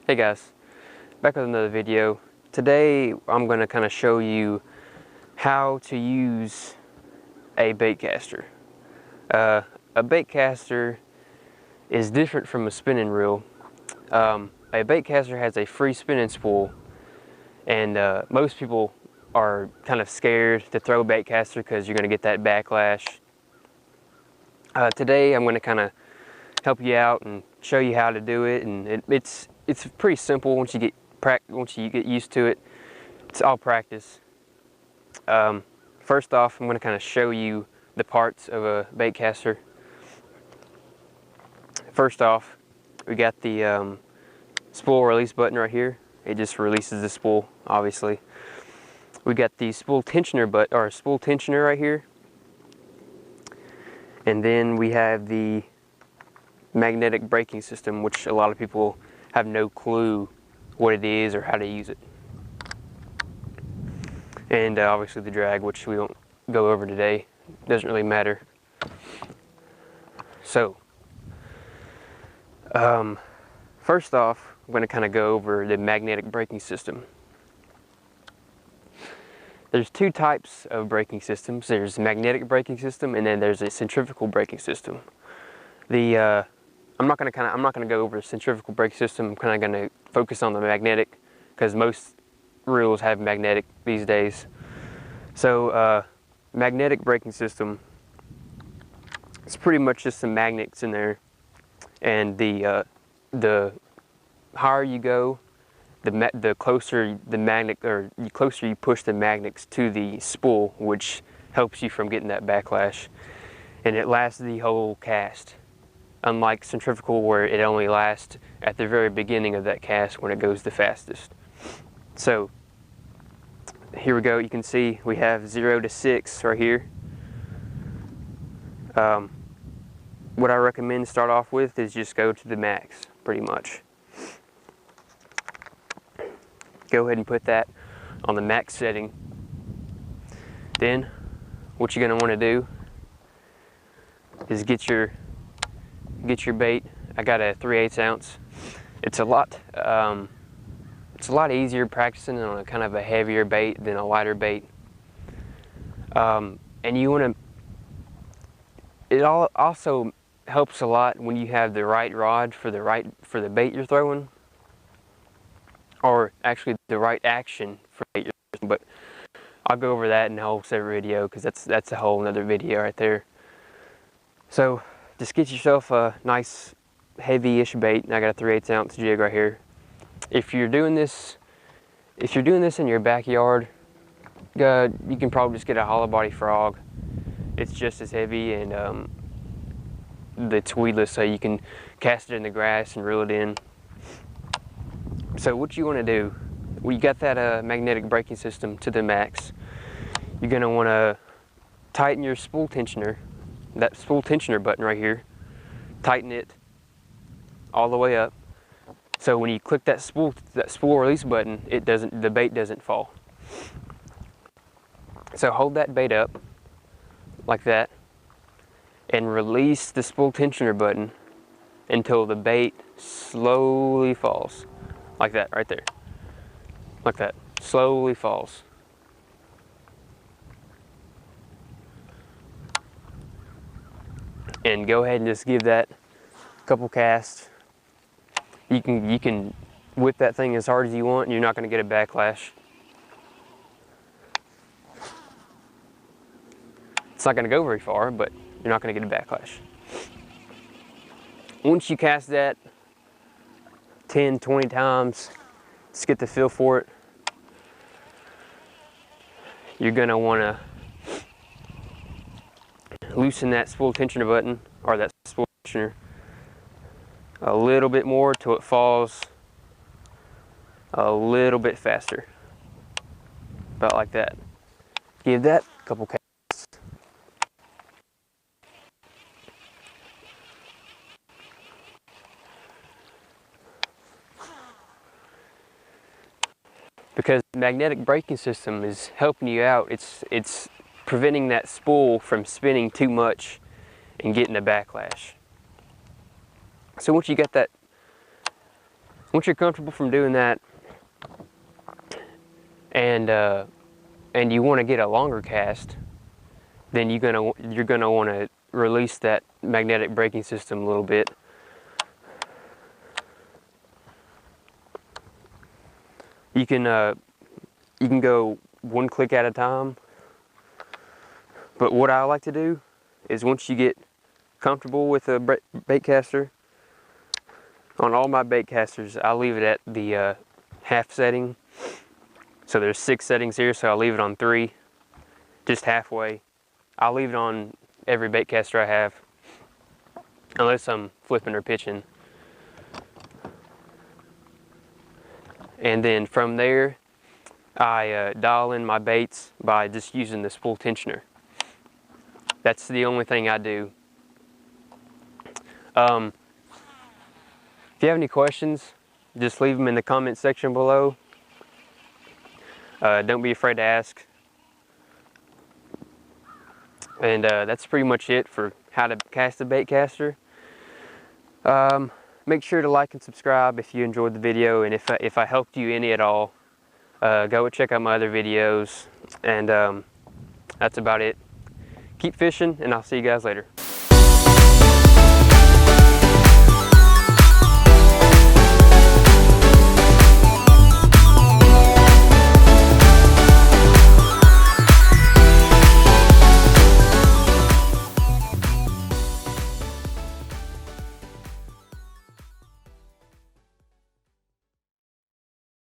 Hey guys, back with another video. Today I'm going to kind of show you how to use a baitcaster. A baitcaster is different from a spinning reel. A baitcaster has a free spinning spool, and most people are kind of scared to throw a baitcaster because you're going to get that backlash. Today I'm going to kind of help you out and show you how to do it, and it's pretty simple once you get used to it. It's all practice. First off, I'm going to kind of show you the parts of a baitcaster. First off, we got the spool release button right here. It just releases the spool, obviously. We got the spool tensioner right here, and then we have the magnetic braking system, which a lot of people have no clue what it is or how to use it. And obviously the drag, which we won't go over today. Doesn't really matter. So, first off, I'm going to kind of go over the magnetic braking system. There's two types of braking systems. There's magnetic braking system, and then there's a centrifugal braking system. I'm not going to go over the centrifugal braking system. I'm kind of going to focus on the magnetic, because most reels have magnetic these days. So magnetic braking system, it's pretty much just some magnets in there, and the higher you go, the closer you push the magnets to the spool, which helps you from getting that backlash, and it lasts the whole cast. Unlike centrifugal, where it only lasts at the very beginning of that cast when it goes the fastest. So here we go. You can see we have 0 to 6 right here. What I recommend to start off with is just go to the max, pretty much. Go ahead and put that on the max setting. Then what you're going to want to do is get your bait. I got a 3/8 ounce. It's a lot easier practicing on a kind of a heavier bait than a lighter bait. And you want to. It also helps a lot when you have the right rod for the bait you're throwing, or actually the right action for the bait you're throwing. But I'll go over that in a whole separate video, because that's a whole another video right there. So just get yourself a nice heavy-ish bait. And I got a 3/8 ounce jig right here. If you're doing this in your backyard, you can probably just get a hollow body frog. It's just as heavy, and it's weedless, so you can cast it in the grass and reel it in. So what you want to do, when you got that magnetic braking system to the max, you're going to want to tighten your spool tensioner. That spool tensioner button right here, tighten it all the way up, so when you click that spool release button, the bait doesn't fall. So hold that bait up like that and release the spool tensioner button until the bait slowly falls, like that right there, like that, slowly falls. And go ahead and just give that a couple casts. You can whip that thing as hard as you want, and you're not going to get a backlash. It's not going to go very far, but you're not going to get a backlash. Once you cast that 10, 20 times, just get the feel for it. You're going to want to loosen that spool tensioner button, or that spool tensioner, a little bit more till it falls a little bit faster, about like that. Give that a couple casts. Because the magnetic braking system is helping you out. It's preventing that spool from spinning too much and getting a backlash. So once you get that Once you're comfortable from doing that, and you want to get a longer cast, then you're gonna want to release that magnetic braking system a little bit. You can go one click at a time, but what I like to do is once you get comfortable with a baitcaster, on all my baitcasters I leave it at the half setting. So there's 6 settings here, so I'll leave it on 3, just halfway. I'll leave it on every baitcaster I have, unless I'm flipping or pitching. And then from there, I dial in my baits by just using this full tensioner. That's the only thing I do. If you have any questions, just leave them in the comment section below. Don't be afraid to ask. And that's pretty much it for how to cast a baitcaster. Make sure to like and subscribe if you enjoyed the video, and if I helped you any at all, go check out my other videos. And that's about it. Keep fishing, and I'll see you guys later.